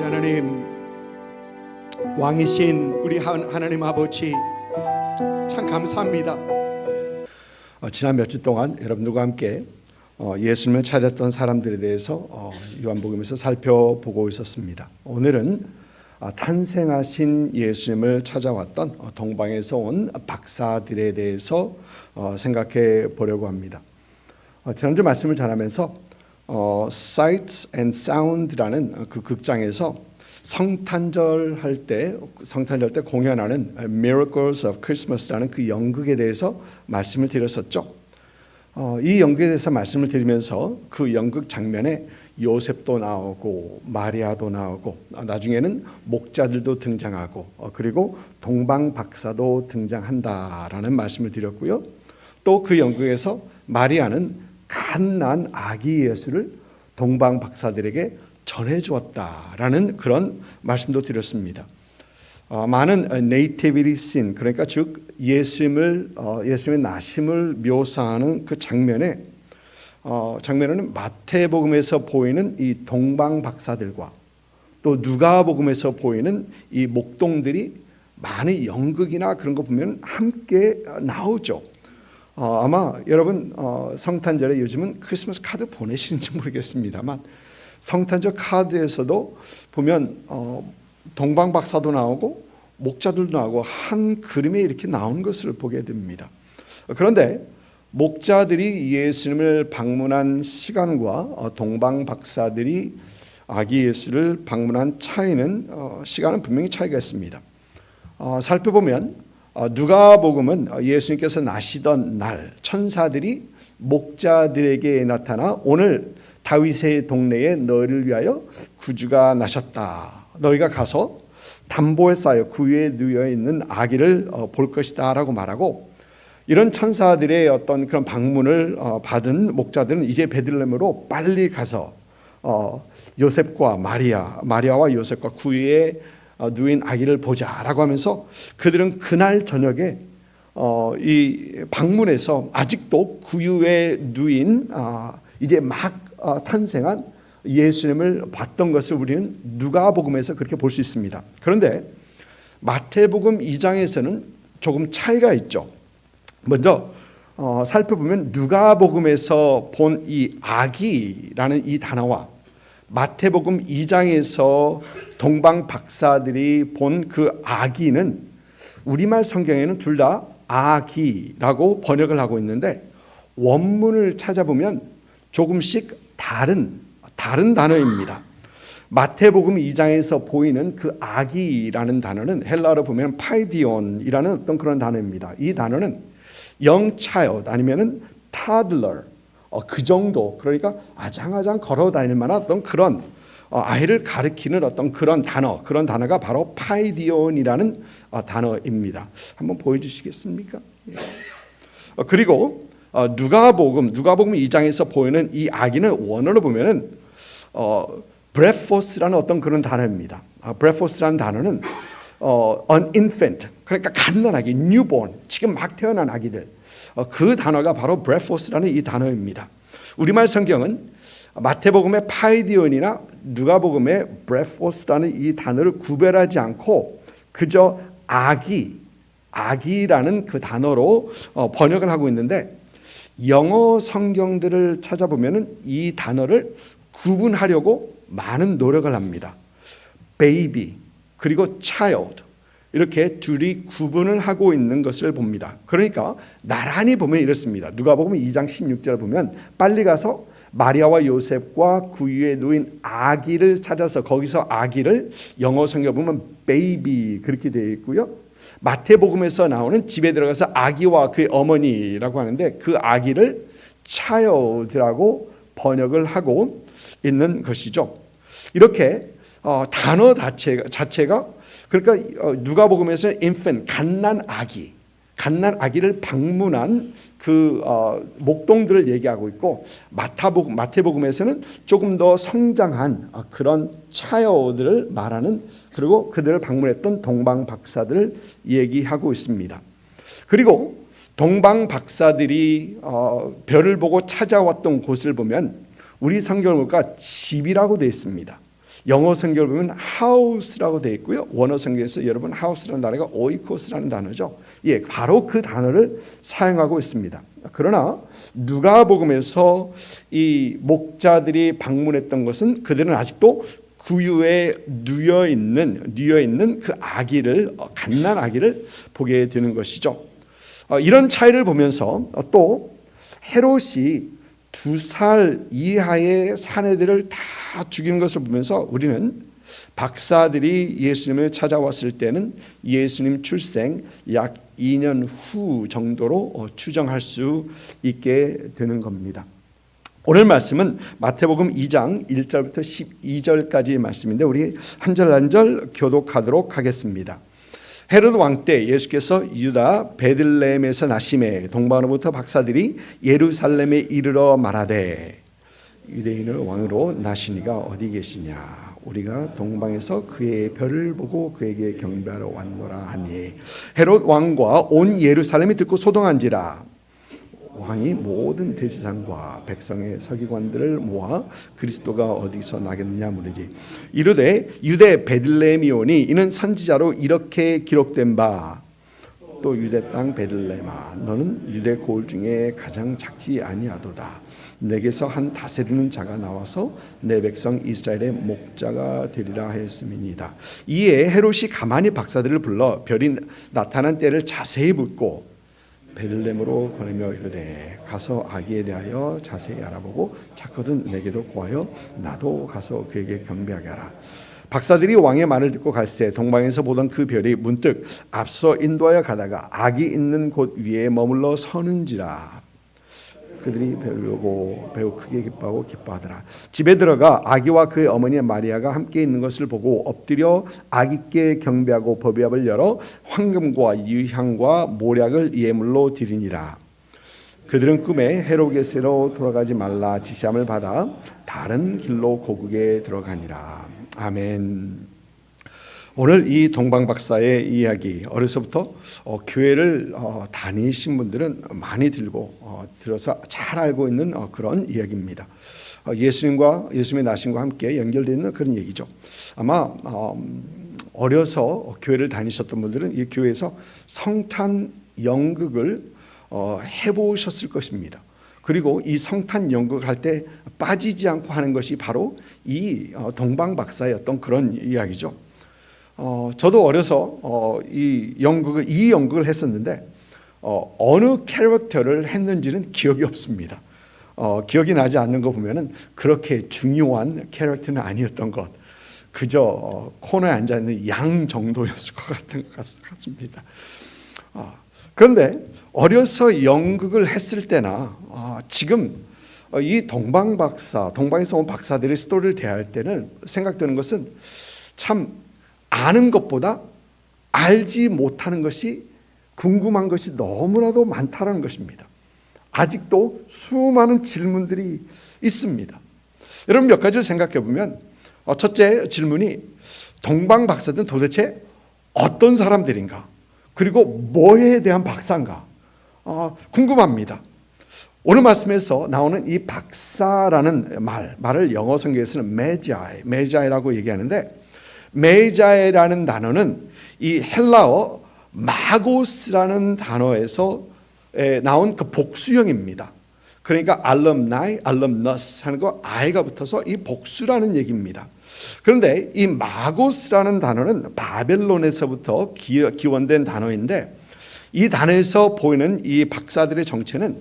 하나님, 왕이신 우리 하나님 아버지 참 감사합니다. 지난 몇 주 동안 여러분들과 함께 예수님을 찾았던 사람들에 대해서 요한복음에서 살펴보고 있었습니다. 오늘은 탄생하신 예수님을 찾아왔던 동방에서 온 박사들에 대해서 생각해 보려고 합니다. 지난주 말씀을 전하면서 Sights and Sound라는 그 극장에서 성탄절 때 공연하는 Miracles of Christmas라는 그 연극에 대해서 말씀을 드렸었죠. 이 연극에 대해서 말씀을 드리면서 그 연극 장면에 요셉도 나오고 마리아도 나오고 나중에는 목자들도 등장하고 그리고 동방 박사도 등장한다라는 말씀을 드렸고요. 또 그 연극에서 마리아는 갓난 아기 예수를 동방 박사들에게 전해주었다라는 그런 말씀도 드렸습니다. 많은 네이티비티 씬, 그러니까 즉 예수님의 나심을 묘사하는 그 장면에는 마태복음에서 보이는 이 동방 박사들과 또 누가복음에서 보이는 이 목동들이 많은 연극이나 그런 거 보면 함께 나오죠. 아마 여러분 성탄절에 요즘은 크리스마스 카드 보내시는지 모르겠습니다만 성탄절 카드에서도 보면 동방 박사도 나오고 목자들도 나오고 한 그림에 이렇게 나온 것을 보게 됩니다. 그런데 목자들이 예수님을 방문한 시간과 동방 박사들이 아기 예수를 방문한 차이는 시간은 분명히 차이가 있습니다. 살펴보면 누가복음은 예수님께서 나시던 날 천사들이 목자들에게 나타나 오늘 다윗의 동네에 너희를 위하여 구주가 나셨다. 너희가 가서 담보에 쌓여 구유에 누워 있는 아기를 볼 것이다 라고 말하고, 이런 천사들의 어떤 그런 방문을 받은 목자들은 이제 베들레헴으로 빨리 가서 요셉과 마리아와 요셉과 구유에 누인 아기를 보자라고 하면서 그들은 그날 저녁에 이 방문해서 아직도 구유에 누인 이제 막 탄생한 예수님을 봤던 것을 우리는 누가복음에서 그렇게 볼 수 있습니다. 그런데 마태복음 2장에서는 조금 차이가 있죠. 먼저 살펴보면 누가복음에서 본 이 아기라는 이 단어와 마태복음 2장에서 동방 박사들이 본 그 아기는 우리말 성경에는 둘 다 아기라고 번역을 하고 있는데 원문을 찾아보면 조금씩 다른 단어입니다. 마태복음 2장에서 보이는 그 아기라는 단어는 헬라어로 보면 파이디온이라는 어떤 그런 단어입니다. 이 단어는 young child 아니면은 toddler 그 정도, 그러니까 아장아장 걸어 다닐 만한 어떤 그런 아이를 가리키는 어떤 그런 단어가 바로 파이디온이라는 단어입니다. 한번 보여주시겠습니까? 그리고 누가복음 2장에서 보이는 이 아기는 원어로 보면은 brephos라는 어떤 그런 단어입니다. brephos라는 단어는 an infant, 그러니까 갓난아기, newborn, 지금 막 태어난 아기들, 그 단어가 바로 brephos라는 이 단어입니다. 우리말 성경은 마태복음의 파이디온이나 누가복음의 brephos라는 이 단어를 구별하지 않고 그저 아기라는 그 단어로 번역을 하고 있는데, 영어 성경들을 찾아보면은 이 단어를 구분하려고 많은 노력을 합니다. baby 그리고 child 이렇게 둘이 구분을 하고 있는 것을 봅니다. 그러니까 나란히 보면 이렇습니다. 누가복음 2장 16절을 보면 빨리 가서 마리아와 요셉과 구유에 누인 아기를 찾아서, 거기서 아기를 영어 성경 보면 baby 그렇게 되어 있고요. 마태복음에서 나오는 집에 들어가서 아기와 그의 어머니라고 하는데 그 아기를 child라고 번역을 하고 있는 것이죠. 이렇게 단어 자체가 그러니까 누가복음에서는 infant, 갓난 아기를 방문한 그 목동들을 얘기하고 있고, 마태복음에서는 조금 더 성장한 그런 child를 말하는, 그리고 그들을 방문했던 동방 박사들을 얘기하고 있습니다. 그리고 동방 박사들이 별을 보고 찾아왔던 곳을 보면 우리 성경을 보니까 집이라고 되어 있습니다. 영어 성경을 보면 house라고 되어 있고요. 원어 성경에서 여러분 house라는 단어가 oikos라는 단어죠. 예, 바로 그 단어를 사용하고 있습니다. 그러나 누가복음에서 이 목자들이 방문했던 것은 그들은 아직도 구유에 누여 있는 그 아기를, 갓난 아기를 보게 되는 것이죠. 이런 차이를 보면서 또 헤롯이 2살 이하의 사내들을 다 죽이는 것을 보면서 우리는 박사들이 예수님을 찾아왔을 때는 예수님 출생 약 2년 후 정도로 추정할 수 있게 되는 겁니다. 오늘 말씀은 마태복음 2장 1절부터 12절까지의 말씀인데 우리 한 절 한 절 교독하도록 하겠습니다. 헤롯 왕 때 예수께서 유다 베들레헴에서 나심에 동방으로부터 박사들이 예루살렘에 이르러 말하되 유대인을 왕으로 나시니가 어디 계시냐 우리가 동방에서 그의 별을 보고 그에게 경배하러 왔노라 하니 헤롯 왕과 온 예루살렘이 듣고 소동한지라 왕이 모든 대제사장과 백성의 서기관들을 모아 그리스도가 어디서 나겠느냐 물으니 이르되 유대 베들레헴이오니 이는 선지자로 이렇게 기록된 바 또 유대 땅 베들레헴아 너는 유대 고을 중에 가장 작지 아니하도다 내게서 한 다스리는 자가 나와서 내 백성 이스라엘의 목자가 되리라 하였음이니이다. 이에 헤롯이 가만히 박사들을 불러 별이 나타난 때를 자세히 묻고 베들레헴으로 보내며 이르되 가서 아기에 대하여 자세히 알아보고 찾거든 내게도 구하여 나도 가서 그에게 경배하게 하라. 박사들이 왕의 말을 듣고 갈새 동방에서 보던 그 별이 문득 앞서 인도하여 가다가 아기 있는 곳 위에 머물러 서는지라. 그들이 별을 보고 매우 크게 기뻐하고 기뻐하더라. 집에 들어가 아기와 그의 어머니 마리아가 함께 있는 것을 보고 엎드려 아기께 경배하고 법궤압을 열어 황금과 유향과 모략을 예물로 드리니라. 그들은 꿈에 헤롯에게로 돌아가지 말라 지시함을 받아 다른 길로 고국에 들어가니라. 아멘. 오늘 이 동방박사의 이야기 어려서부터 교회를 다니신 분들은 많이 들어서 잘 알고 있는 그런 이야기입니다. 예수님의 나심과 함께 연결되어 있는 그런 얘기죠. 아마 어려서 교회를 다니셨던 분들은 이 교회에서 성탄 연극을 해보셨을 것입니다. 그리고 이 성탄 연극을 할 때 빠지지 않고 하는 것이 바로 이 동방박사의 어떤 그런 이야기죠. 저도 어려서 이 연극을 했었는데 어느 캐릭터를 했는지는 기억이 없습니다. 기억이 나지 않는 거 보면은 그렇게 중요한 캐릭터는 아니었던 것, 그저 코너에 앉아 있는 양 정도였을 것 같습니다. 그런데 어려서 연극을 했을 때나 지금 이 동방에서 온 박사들의 스토리를 대할 때는 생각되는 것은 참 아는 것보다 알지 못하는 것이 궁금한 것이 너무나도 많다는 것입니다. 아직도 수많은 질문들이 있습니다. 여러분 몇 가지를 생각해 보면 첫째 질문이 동방 박사들은 도대체 어떤 사람들인가? 그리고 뭐에 대한 박사인가? 궁금합니다. 오늘 말씀에서 나오는 이 박사라는 말을 영어 성경에서는 메자이라고 얘기하는데 메자이라는 단어는 이 헬라어 마고스라는 단어에서 나온 그 복수형입니다. 그러니까 알럼나이, 알럼너스 하는 거 아이가 붙어서 이 복수라는 얘기입니다. 그런데 이 마고스라는 단어는 바벨론에서부터 기원된 단어인데 이 단어에서 보이는 이 박사들의 정체는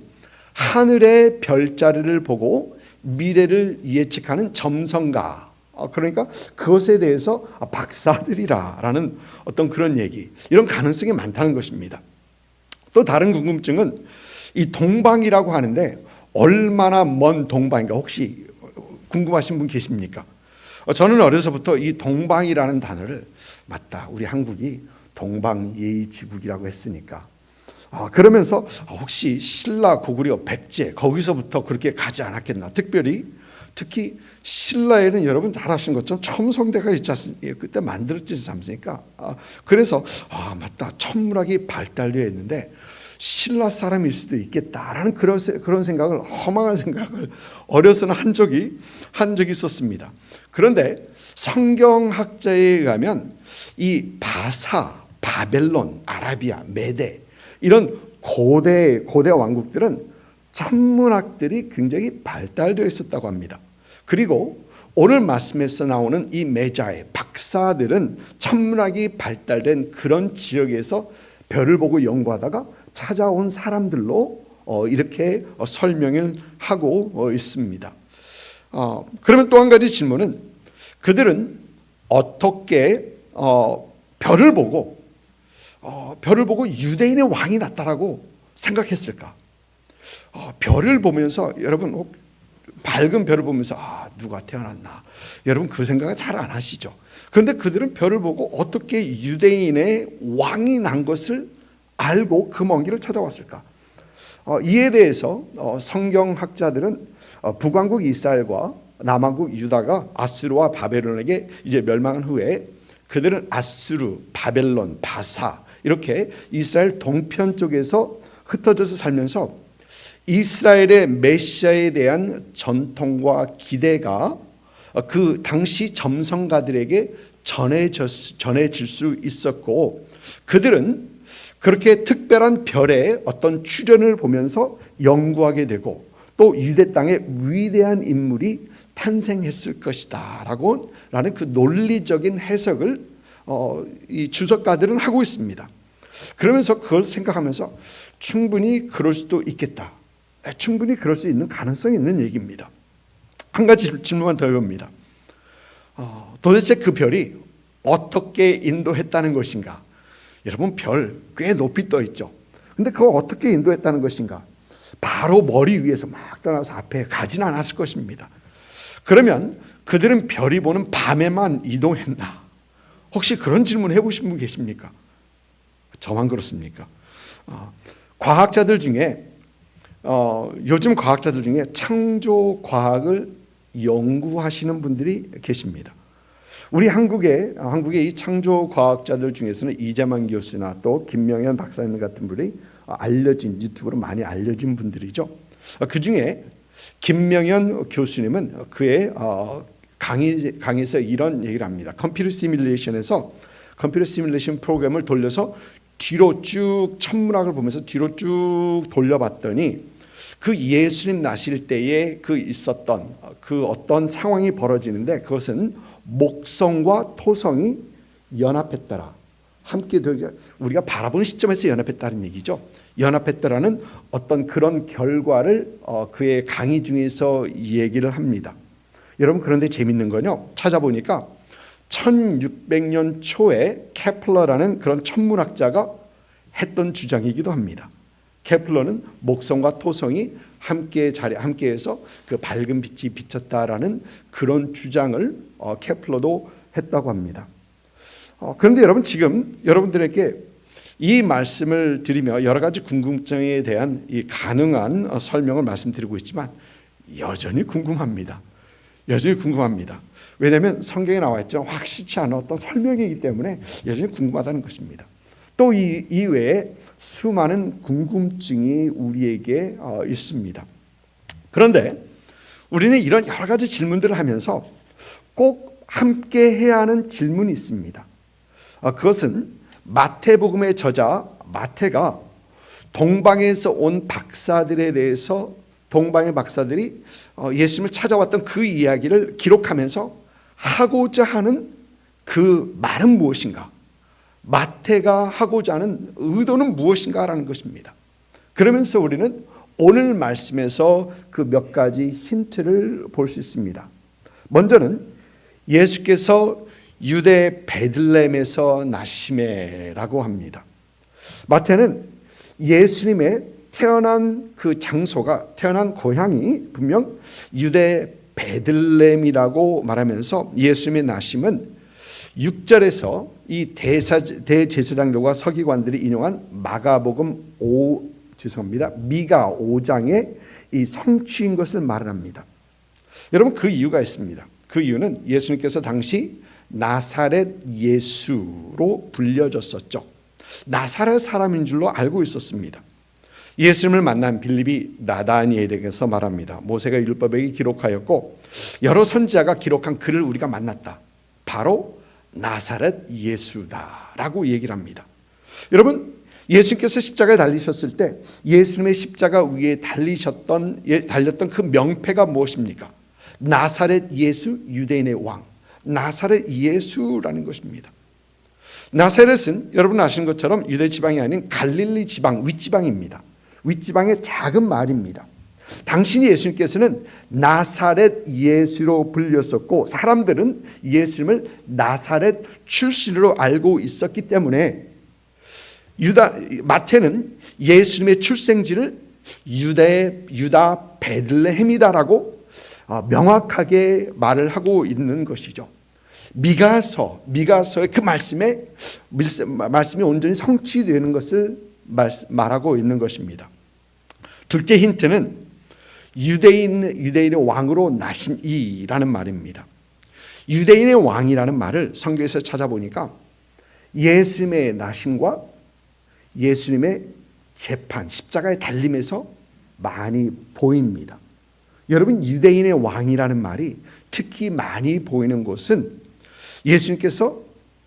하늘의 별자리를 보고 미래를 예측하는 점성가, 그러니까 그것에 대해서 박사들이라는 어떤 그런 얘기, 이런 가능성이 많다는 것입니다. 또 다른 궁금증은 이 동방이라고 하는데 얼마나 먼 동방인가 혹시 궁금하신 분 계십니까? 저는 어려서부터 이 동방이라는 단어를 맞다, 우리 한국이 동방예의지국이라고 했으니까 그러면서 혹시 신라 고구려 백제 거기서부터 그렇게 가지 않았겠나. 특히 신라에는 여러분 잘 아시는 것처럼 첨성대가 있지 않습니까? 그때 만들었지 않습니까? 그래서 맞다, 천문학이 발달되어 있는데 신라 사람일 수도 있겠다라는 그런 생각을, 허망한 생각을 어려서는 한 적이 있었습니다. 그런데 성경학자에 의하면 이 바사, 바벨론, 아라비아, 메데 이런 고대 왕국들은 천문학들이 굉장히 발달되어 있었다고 합니다. 그리고 오늘 말씀에서 나오는 이 메자의 박사들은 천문학이 발달된 그런 지역에서 별을 보고 연구하다가 찾아온 사람들로 이렇게 설명을 하고 있습니다. 그러면 또 한 가지 질문은 그들은 어떻게 별을 보고 유대인의 왕이 났다라고 생각했을까? 별을 보면서 여러분 밝은 별을 보면서 누가 태어났나? 여러분 그 생각을 잘 안 하시죠. 그런데 그들은 별을 보고 어떻게 유대인의 왕이 난 것을 알고 그 먼 길을 찾아왔을까? 이에 대해서 성경학자들은 북왕국 이스라엘과 남왕국 유다가 아수르와 바벨론에게 이제 멸망한 후에 그들은 아수르, 바벨론, 바사 이렇게 이스라엘 동편 쪽에서 흩어져서 살면서 이스라엘의 메시아에 대한 전통과 기대가 그 당시 점성가들에게 전해질 수 있었고 그들은 그렇게 특별한 별의 어떤 출현을 보면서 연구하게 되고 또 유대 땅에 위대한 인물이 탄생했을 것이다 라는 그 논리적인 해석을 이 주석가들은 하고 있습니다. 그러면서 그걸 생각하면서 충분히 그럴 수도 있겠다. 충분히 그럴 수 있는 가능성이 있는 얘기입니다. 한 가지 질문만 더 해봅니다. 도대체 그 별이 어떻게 인도했다는 것인가? 여러분 별 꽤 높이 떠 있죠. 근데 그걸 어떻게 인도했다는 것인가? 바로 머리 위에서 막 떠나서 앞에 가진 않았을 것입니다. 그러면 그들은 별이 보는 밤에만 이동했나? 혹시 그런 질문 해보신 분 계십니까? 저만 그렇습니까? 과학자들 중에 요즘 과학자들 중에 창조 과학을 연구하시는 분들이 계십니다. 우리 한국의 이 창조 과학자들 중에서는 이재만 교수나 또 김명현 박사님 같은 분이 알려진 유튜브로 많이 알려진 분들이죠. 그 중에 김명현 교수님은 그의 강의에서 이런 얘기를 합니다. 컴퓨터 시뮬레이션에서 컴퓨터 시뮬레이션 프로그램을 돌려서 뒤로 쭉 천문학을 보면서 뒤로 쭉 돌려봤더니 그 예수님 나실 때에 그 있었던 그 어떤 상황이 벌어지는데 그것은 목성과 토성이 연합했더라. 함께 우리가 바라보는 시점에서 연합했다는 얘기죠. 연합했더라는 어떤 그런 결과를 그의 강의 중에서 얘기를 합니다. 여러분 그런데 재밌는 건요. 찾아보니까 1600년 초에 케플러라는 그런 천문학자가 했던 주장이기도 합니다. 케플러는 목성과 토성이 함께해서 그 밝은 빛이 비쳤다라는 그런 주장을 케플러도 했다고 합니다. 그런데 여러분 지금 여러분들에게 이 말씀을 드리며 여러 가지 궁금증에 대한 이 가능한 설명을 말씀드리고 있지만 여전히 궁금합니다. 여전히 궁금합니다. 왜냐하면 성경에 나와 있죠. 확실치 않은 어떤 설명이기 때문에 여전히 궁금하다는 것입니다. 또 이 이외에 수많은 궁금증이 우리에게 있습니다. 그런데 우리는 이런 여러 가지 질문들을 하면서 꼭 함께 해야 하는 질문이 있습니다. 그것은 마태복음의 저자 마태가 동방에서 온 박사들에 대해서 동방의 박사들이 예수님을 찾아왔던 그 이야기를 기록하면서 하고자 하는 그 말은 무엇인가? 마태가 하고자 하는 의도는 무엇인가라는 것입니다. 그러면서 우리는 오늘 말씀에서 그 몇 가지 힌트를 볼 수 있습니다. 먼저는 예수께서 유대 베들레헴에서 나심에라고 합니다. 마태는 예수님의 태어난 그 장소가 태어난 고향이 분명 유대 베들레헴이라고 말하면서 예수님의 나심은 6절에서 이 대제사장들과 서기관들이 인용한 미가 5장의 이 성취인 것을 말을 합니다. 여러분 그 이유가 있습니다. 그 이유는 예수님께서 당시 나사렛 예수로 불려졌었죠. 나사렛 사람인 줄로 알고 있었습니다. 예수님을 만난 빌립이 나다니엘에게서 말합니다. 모세가 율법에 기록하였고 여러 선지자가 기록한 그를 우리가 만났다. 바로 나사렛 예수다라고 얘기를 합니다. 여러분, 예수님께서 십자가에 달리셨을 때 예수님의 십자가 위에 달렸던 그 명패가 무엇입니까? 나사렛 예수, 유대인의 왕. 나사렛 예수라는 것입니다. 나사렛은 여러분 아시는 것처럼 유대 지방이 아닌 갈릴리 지방, 윗지방입니다. 윗지방의 작은 마을입니다. 당신이 예수님께서는 나사렛 예수로 불렸었고 사람들은 예수님을 나사렛 출신으로 알고 있었기 때문에 마태는 예수님의 출생지를 유다 베들레헴이다라고 명확하게 말을 하고 있는 것이죠. 미가서의 그 말씀이 온전히 성취되는 것을 말하고 있는 것입니다. 둘째 힌트는 유대인의 왕으로 나신 이라는 말입니다. 유대인의 왕이라는 말을 성경에서 찾아보니까 예수님의 나심과 예수님의 재판, 십자가의 달림에서 많이 보입니다. 여러분, 유대인의 왕이라는 말이 특히 많이 보이는 곳은 예수님께서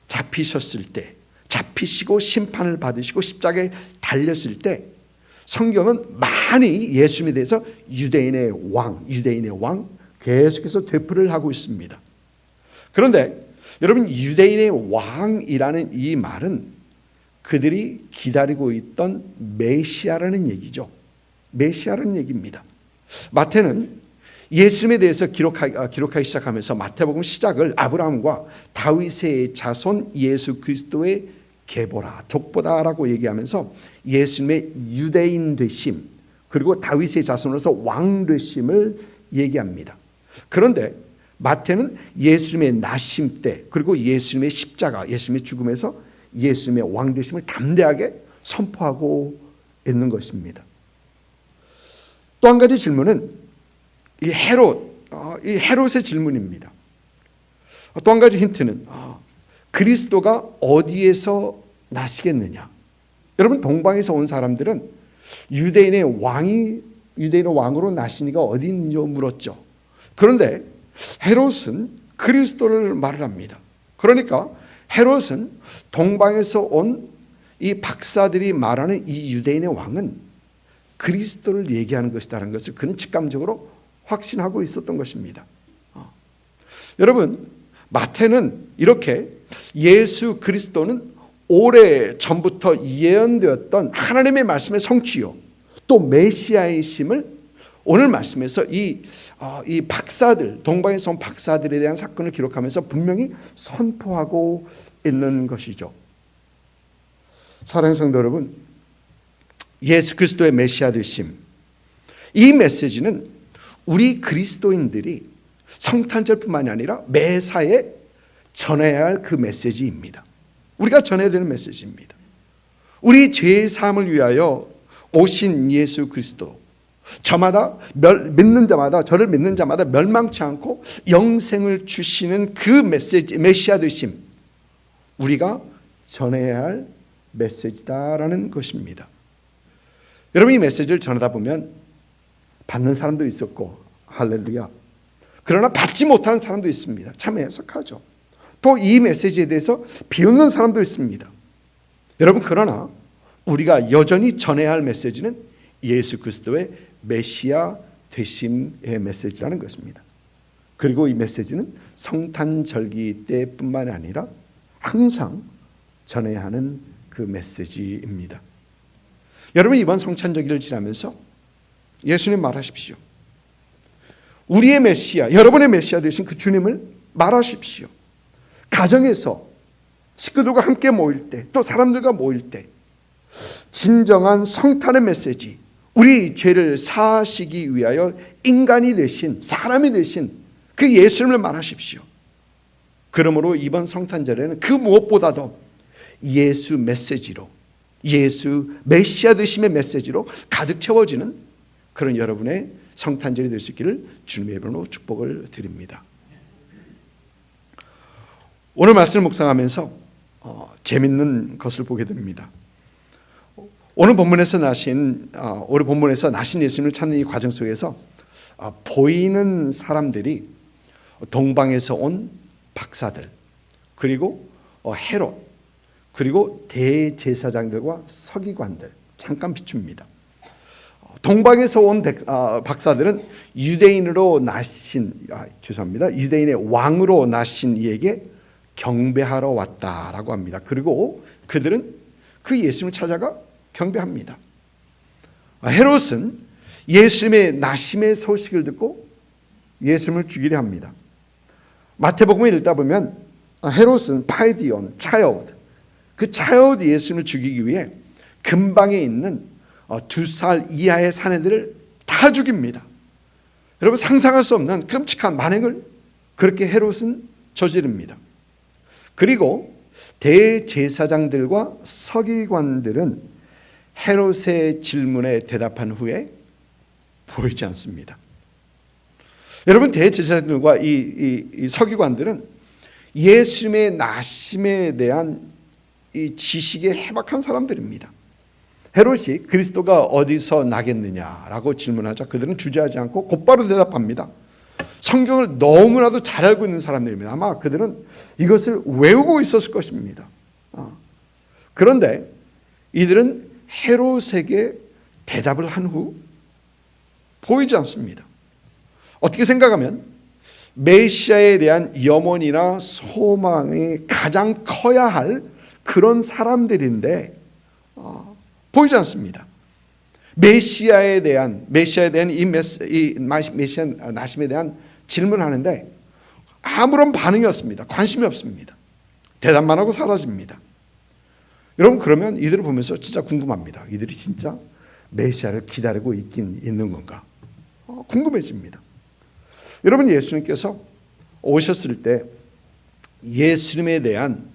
잡히셨을 때, 잡히시고 심판을 받으시고 십자가에 달렸을 때 성경은 많이 예수님에 대해서 유대인의 왕 계속해서 되풀이를 하고 있습니다. 그런데 여러분, 유대인의 왕이라는 이 말은 그들이 기다리고 있던 메시아라는 얘기죠. 메시아라는 얘기입니다. 마태는 예수님에 대해서 기록하기 시작하면서 마태복음 시작을 아브라함과 다윗의 자손 예수 그리스도의 계보라, 족보다라고 얘기하면서 예수님의 유대인 되심 그리고 다윗의 자손으로서 왕 되심을 얘기합니다. 그런데 마태는 예수님의 나심 때 그리고 예수님의 십자가, 예수님의 죽음에서 예수님의 왕 되심을 담대하게 선포하고 있는 것입니다. 또 한 가지 질문은 이 헤롯의 질문입니다. 또 한 가지 힌트는 그리스도가 어디에서 나시겠느냐? 여러분, 동방에서 온 사람들은 유대인의 왕으로 나신 이가 어디 있는지 물었죠. 그런데 헤롯은 그리스도를 말을 합니다. 그러니까 헤롯은 동방에서 온 이 박사들이 말하는 이 유대인의 왕은 그리스도를 얘기하는 것이라는 것을 그는 직감적으로 확신하고 있었던 것입니다. 여러분, 마태는 이렇게 예수 그리스도는 오래 전부터 예언되었던 하나님의 말씀의 성취요, 또 메시아이심을 오늘 말씀에서 이 박사들, 동방에서 온 박사들에 대한 사건을 기록하면서 분명히 선포하고 있는 것이죠. 사랑하는 성도 여러분, 예수 그리스도의 메시아 되심, 이 메시지는 우리 그리스도인들이 성탄절뿐만이 아니라 매사에 전해야 할 그 메시지입니다. 우리가 전해야 되는 메시지입니다. 우리 죄의 사함을 위하여 오신 예수 그리스도, 저를 믿는 자마다 멸망치 않고 영생을 주시는 그 메시지, 메시아 되심, 우리가 전해야 할 메시지다라는 것입니다. 여러분, 이 메시지를 전하다 보면 받는 사람도 있었고, 할렐루야. 그러나 받지 못하는 사람도 있습니다. 참 해석하죠. 또 이 메시지에 대해서 비웃는 사람도 있습니다. 여러분, 그러나 우리가 여전히 전해야 할 메시지는 예수 그리스도의 메시아 되심의 메시지라는 것입니다. 그리고 이 메시지는 성탄절기 때뿐만 아니라 항상 전해야 하는 그 메시지입니다. 여러분, 이번 성탄절기를 지나면서 예수님 말하십시오. 우리의 메시아, 여러분의 메시아 되신 그 주님을 말하십시오. 가정에서 식구들과 함께 모일 때, 또 사람들과 모일 때 진정한 성탄의 메시지, 우리 죄를 사하시기 위하여 인간이 되신, 사람이 되신 그 예수님을 말하십시오. 그러므로 이번 성탄절에는 그 무엇보다도 예수 메시지로, 예수 메시아 되심의 메시지로 가득 채워지는 그런 여러분의 성탄절이 될 수 있기를 주님의 이름으로 축복을 드립니다. 오늘 말씀을 묵상하면서 재밌는 것을 보게 됩니다. 오늘 본문에서 나신 예수님을 찾는 이 과정 속에서 보이는 사람들이 동방에서 온 박사들, 그리고 헤롯, 그리고 대제사장들과 서기관들 잠깐 비춥니다. 동방에서 온 박사들은 유대인으로 나신 유대인의 왕으로 나신 이에게 경배하러 왔다라고 합니다. 그리고 그들은 그 예수님을 찾아가 경배합니다. 헤롯은 예수님의 나심의 소식을 듣고 예수님을 죽이려 합니다. 마태복음을 읽다 보면 헤롯은 파이디온, 차일드, 그 차일드 예수님을 죽이기 위해 근방에 있는 2살 이하의 사내들을 다 죽입니다. 여러분, 상상할 수 없는 끔찍한 만행을 그렇게 헤롯은 저지릅니다. 그리고 대제사장들과 서기관들은 헤롯의 질문에 대답한 후에 보이지 않습니다. 여러분, 대제사장들과 이 서기관들은 예수님의 나심에 대한 이 지식에 해박한 사람들입니다. 헤롯이 그리스도가 어디서 나겠느냐라고 질문하자 그들은 주저하지 않고 곧바로 대답합니다. 성경을 너무나도 잘 알고 있는 사람들입니다. 아마 그들은 이것을 외우고 있었을 것입니다. 그런데 이들은 헤롯에게 대답을 한 후 보이지 않습니다. 어떻게 생각하면 메시아에 대한 염원이나 소망이 가장 커야 할 그런 사람들인데 보이지 않습니다. 메시아에 대한 이 메시아 나심에 대한 질문하는데 아무런 반응이 없습니다. 관심이 없습니다. 대답만 하고 사라집니다. 여러분, 그러면 이들을 보면서 진짜 궁금합니다. 이들이 진짜 메시아를 기다리고 있는 건가? 궁금해집니다. 여러분, 예수님께서 오셨을 때 예수님에 대한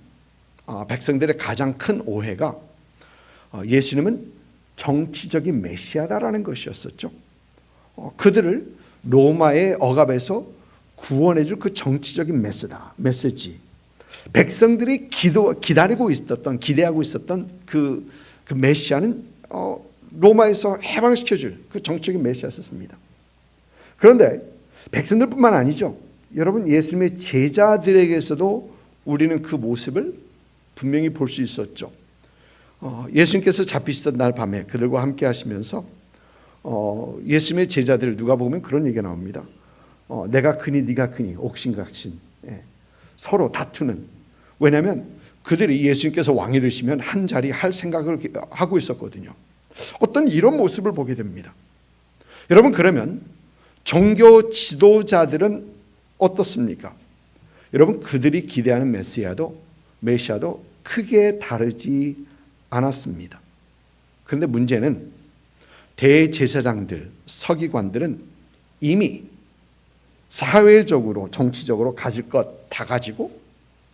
백성들의 가장 큰 오해가 예수님은 정치적인 메시아다라는 것이었었죠. 그들을 로마의 억압에서 구원해 줄 그 정치적인 메시지. 백성들이 기대하고 있었던 그 메시아는 로마에서 해방시켜 줄 그 정치적인 메시아였습니다. 그런데 백성들뿐만 아니죠. 여러분, 예수님의 제자들에게서도 우리는 그 모습을 분명히 볼 수 있었죠. 예수님께서 잡히시던 날 밤에 그들과 함께 하시면서 예수님의 제자들 누가복음에 그런 얘기가 나옵니다. 내가 크니 네가 크니 옥신각신, 서로 다투는. 왜냐하면 그들이 예수님께서 왕이 되시면 한 자리 할 생각을 하고 있었거든요. 어떤 이런 모습을 보게 됩니다. 여러분, 그러면 종교 지도자들은 어떻습니까? 여러분, 그들이 기대하는 메시아도 크게 다르지 않았습니다. 그런데 문제는 대제사장들, 서기관들은 이미 사회적으로, 정치적으로 가질 것 다 가지고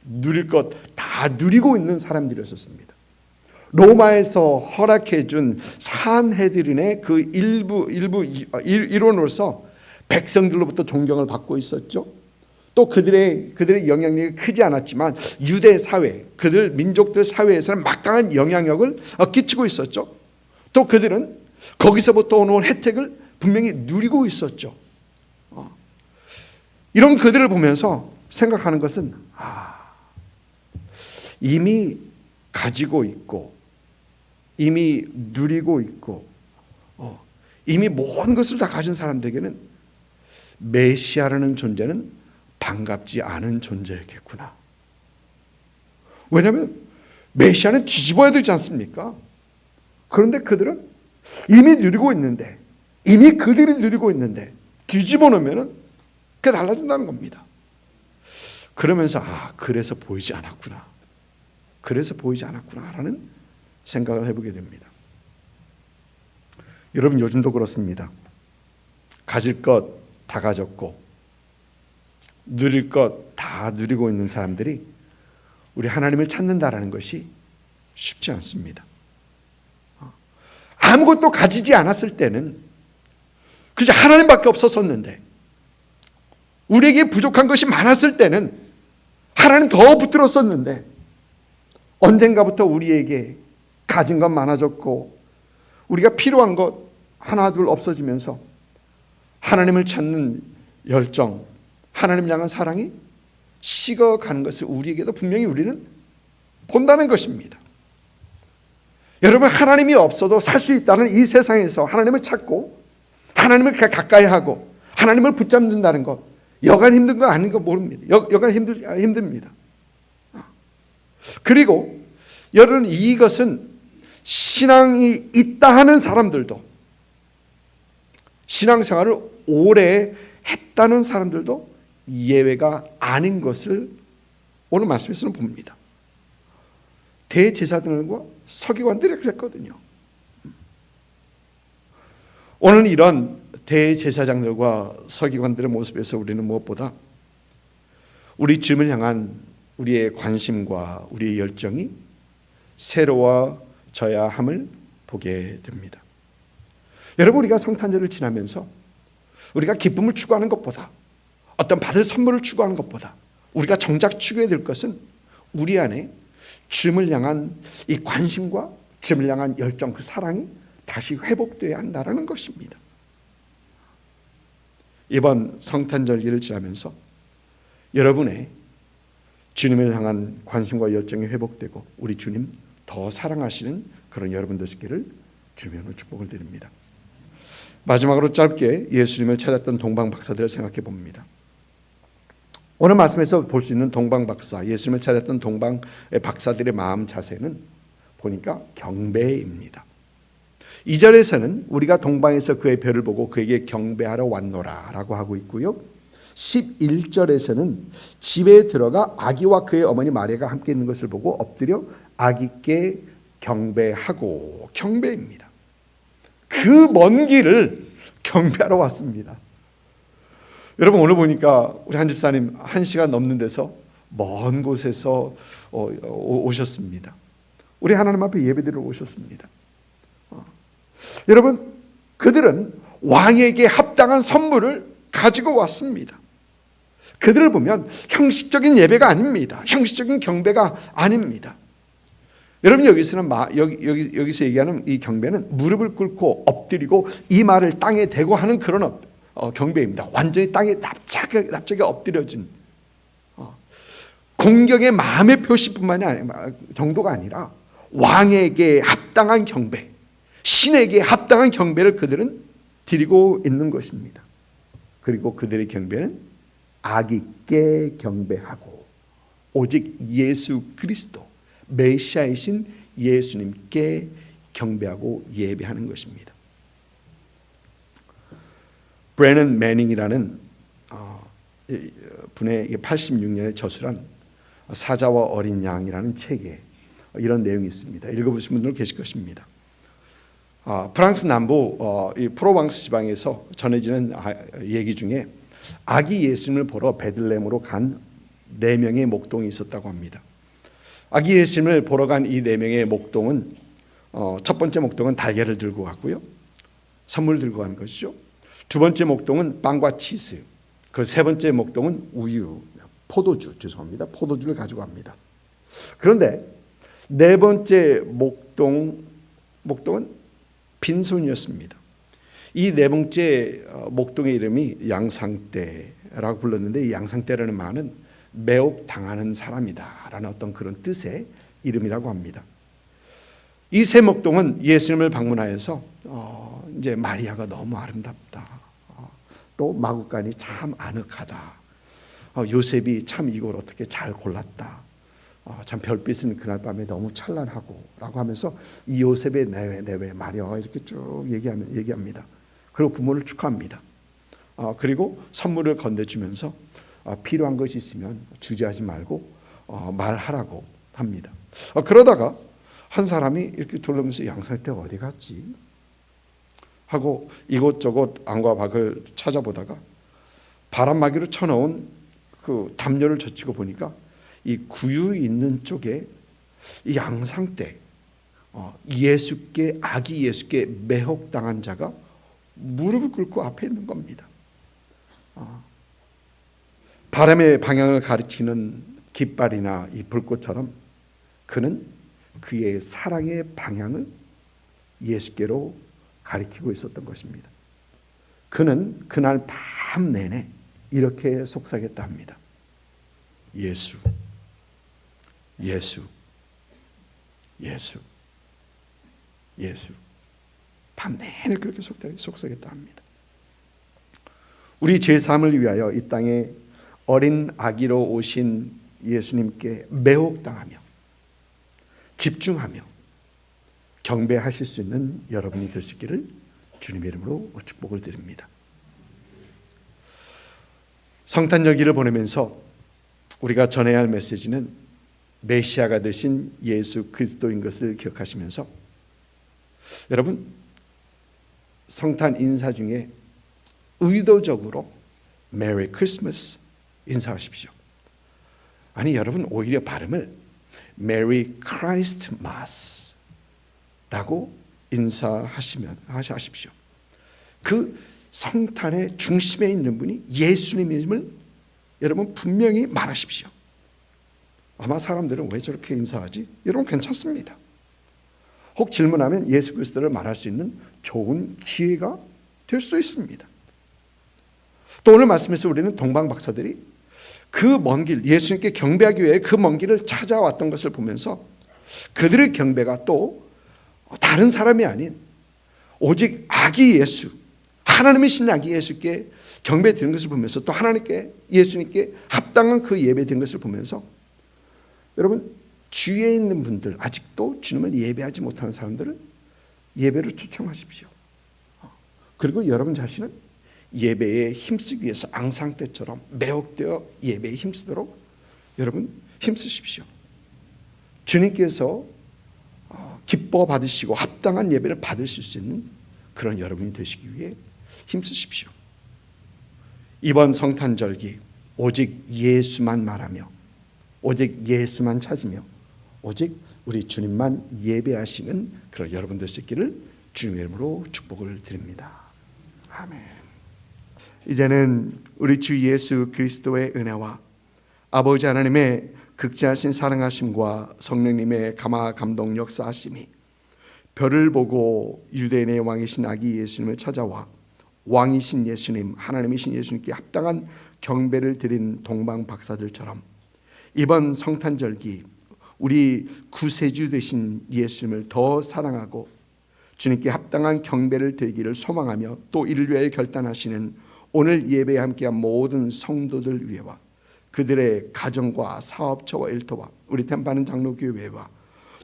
누릴 것 다 누리고 있는 사람들이었습니다. 로마에서 허락해 준 산헤드린의 그 일원으로서 백성들로부터 존경을 받고 있었죠. 또 그들의 영향력이 크지 않았지만 유대 사회, 그들 민족들 사회에서는 막강한 영향력을 끼치고 있었죠. 또 그들은 거기서부터 오는 혜택을 분명히 누리고 있었죠. 이런 그들을 보면서 생각하는 것은 이미 가지고 있고 이미 누리고 있고 이미 모든 것을 다 가진 사람들에게는 메시아라는 존재는 반갑지 않은 존재였겠구나. 왜냐하면 메시아는 뒤집어야 되지 않습니까? 그런데 그들은 이미 누리고 있는데, 이미 그들이 누리고 있는데 뒤집어 놓으면 그게 달라진다는 겁니다. 그러면서 그래서 보이지 않았구나. 그래서 보이지 않았구나라는 생각을 해보게 됩니다. 여러분, 요즘도 그렇습니다. 가질 것 다 가졌고 누릴 것 다 누리고 있는 사람들이 우리 하나님을 찾는다라는 것이 쉽지 않습니다. 아무것도 가지지 않았을 때는 그저 하나님밖에 없었었는데, 우리에게 부족한 것이 많았을 때는 하나님 더 붙들었었는데, 언젠가부터 우리에게 가진 것 많아졌고 우리가 필요한 것 하나 둘 없어지면서 하나님을 찾는 열정, 하나님 향한 사랑이 식어가는 것을 우리에게도 분명히 우리는 본다는 것입니다. 여러분, 하나님이 없어도 살 수 있다는 이 세상에서 하나님을 찾고 하나님을 가까이 하고 하나님을 붙잡는다는 것, 여간 힘든 거 아닌 거 모릅니다. 여간 힘듭니다. 그리고 여러분, 이것은 신앙이 있다 하는 사람들도, 신앙생활을 오래 했다는 사람들도 예외가 아닌 것을 오늘 말씀에서는 봅니다. 대제사장들과 서기관들이 그랬거든요. 오늘 이런 대제사장들과 서기관들의 모습에서 우리는 무엇보다 우리 주님을 향한 우리의 관심과 우리의 열정이 새로워져야 함을 보게 됩니다. 여러분, 우리가 성탄절을 지나면서 우리가 기쁨을 추구하는 것보다, 어떤 받을 선물을 추구하는 것보다 우리가 정작 추구해야 될 것은 우리 안에 주님을 향한 이 관심과 주님을 향한 열정, 그 사랑이 다시 회복되어야 한다는 것입니다. 이번 성탄절기를 지나면서 여러분의 주님을 향한 관심과 열정이 회복되고 우리 주님 더 사랑하시는 그런 여러분 되시기를 주님으로 축복을 드립니다. 마지막으로 짧게 예수님을 찾았던 동방박사들을 생각해 봅니다. 오늘 말씀에서 볼 수 있는 동방박사, 예수님을 찾았던 동방의 박사들의 마음 자세는 보니까 경배입니다. 2절에서는 우리가 동방에서 그의 별을 보고 그에게 경배하러 왔노라 라고 하고 있고요. 11절에서는 집에 들어가 아기와 그의 어머니 마리아가 함께 있는 것을 보고 엎드려 아기께 경배하고, 경배입니다. 그 먼 길을 경배하러 왔습니다. 여러분, 오늘 보니까 우리 한 집사님 1시간 넘는 데서 먼 곳에서 오셨습니다. 우리 하나님 앞에 예배드리러 오셨습니다. 여러분, 그들은 왕에게 합당한 선물을 가지고 왔습니다. 그들을 보면 형식적인 예배가 아닙니다. 형식적인 경배가 아닙니다. 여러분, 여기서는 여기서 얘기하는 이 경배는 무릎을 꿇고 엎드리고 이마를 땅에 대고 하는 그런 경배입니다. 완전히 땅에 납작하게 엎드려진 공경의 마음의 표시뿐만이 정도가 아니라 왕에게 합당한 경배, 신에게 합당한 경배를 그들은 드리고 있는 것입니다. 그리고 그들의 경배는 아기께 경배하고 오직 예수 그리스도, 메시아이신 예수님께 경배하고 예배하는 것입니다. 브래넌 매닝이라는 분의 86년에 저술한 사자와 어린 양이라는 책에 이런 내용이 있습니다. 읽어보신 분들 계실 것입니다. 프랑스 남부 이 프로방스 지방에서 전해지는 얘기 중에 아기 예수님을 보러 베들레헴으로 간 4명의 목동이 있었다고 합니다. 아기 예수님을 보러 간 이 4명의 목동은 첫 번째 목동은 달걀을 들고 갔고요. 선물을 들고 가는 것이죠. 두 번째 목동은 빵과 치즈, 그 세 번째 목동은 우유, 포도주를 가지고 갑니다. 그런데 네 번째 목동은 빈손이었습니다. 이 네 번째 목동의 이름이 양상떼라고 불렀는데, 이 양상떼라는 말은 매혹 당하는 사람이다라는 어떤 그런 뜻의 이름이라고 합니다. 이 세 목동은 예수님을 방문하여서 이제 마리아가 너무 아름답다, 또 마구간이 참 아늑하다, 요셉이 참 이걸 어떻게 잘 골랐다, 참 별빛은 그날 밤에 너무 찬란하고 라고 하면서 이 요셉의 내외 마리아가 이렇게 쭉 얘기합니다. 그리고 부모를 축하합니다. 그리고 선물을 건네주면서 필요한 것이 있으면 주저하지 말고 말하라고 합니다. 그러다가 한 사람이 이렇게 돌아보면서 양상떼가 어디 갔지? 하고 이곳저곳 안과 밖을 찾아보다가 바람막이로 쳐놓은 그 담요를 젖히고 보니까 이 구유 있는 쪽에 이 양상떼, 아기 예수께 매혹당한 자가 무릎을 꿇고 앞에 있는 겁니다. 바람의 방향을 가리키는 깃발이나 이 불꽃처럼 그는 그의 사랑의 방향을 예수께로 가리키고 있었던 것입니다. 그는 그날 밤 내내 이렇게 속삭였다 합니다. 예수, 예수, 예수, 예수. 밤 내내 그렇게 속삭였다 합니다. 우리 죄사함을 위하여 이 땅에 어린 아기로 오신 예수님께 매혹당하며 집중하며 경배하실 수 있는 여러분이 될 수 있기를 주님의 이름으로 축복을 드립니다. 성탄절기를 보내면서 우리가 전해야 할 메시지는 메시아가 되신 예수 그리스도인 것을 기억하시면서 여러분 성탄 인사 중에 의도적으로 메리 크리스마스 인사하십시오. 아니 여러분 오히려 발음을 메리 크라이스트마스 라고 인사하십시오. 그 성탄의 중심에 있는 분이 예수님임을 여러분 분명히 말하십시오. 아마 사람들은 왜 저렇게 인사하지? 여러분 괜찮습니다. 혹 질문하면 예수 그리스도를 말할 수 있는 좋은 기회가 될 수 있습니다. 또 오늘 말씀에서 우리는 동방 박사들이 그 먼 길, 예수님께 경배하기 위해 그 먼 길을 찾아왔던 것을 보면서 그들의 경배가 또 다른 사람이 아닌 오직 아기 예수, 하나님이신 아기 예수께 경배 드리는 것을 보면서 또 하나님께 예수님께 합당한 그 예배 드리는 것을 보면서 여러분 주위에 있는 분들 아직도 주님을 예배하지 못하는 사람들을 예배로 초청하십시오. 그리고 여러분 자신은 예배에 힘쓰기 위해서 앙상 때처럼 매혹되어 예배에 힘쓰도록 여러분 힘쓰십시오. 주님께서 기뻐 받으시고 합당한 예배를 받으실 수 있는 그런 여러분이 되시기 위해 힘쓰십시오. 이번 성탄절기 오직 예수만 말하며 오직 예수만 찾으며 오직 우리 주님만 예배하시는 그런 여러분 될 수 있기를 주님의 이름으로 축복을 드립니다. 아멘. 이제는 우리 주 예수 그리스도의 은혜와 아버지 하나님의 극진하신 사랑하심과 성령님의 감화 감동 역사하심이 별을 보고 유대인의 왕이신 아기 예수님을 찾아와 왕이신 예수님, 하나님이신 예수님께 합당한 경배를 드린 동방 박사들처럼 이번 성탄절기 우리 구세주 되신 예수님을 더 사랑하고 주님께 합당한 경배를 드리기를 소망하며 또 이를 위하여 결단하시는 오늘 예배에 함께한 모든 성도들 위해와 그들의 가정과 사업처와 일터와 우리 템파는 장로교회와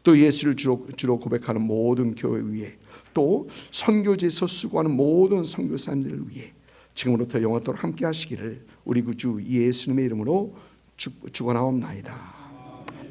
또 예수를 주로 고백하는 모든 교회 위에 또 선교지에서 수고하는 모든 선교사님들을 위해 지금부터 영원토록 함께 하시기를 우리 구주 예수님의 이름으로 축원하옵나이다.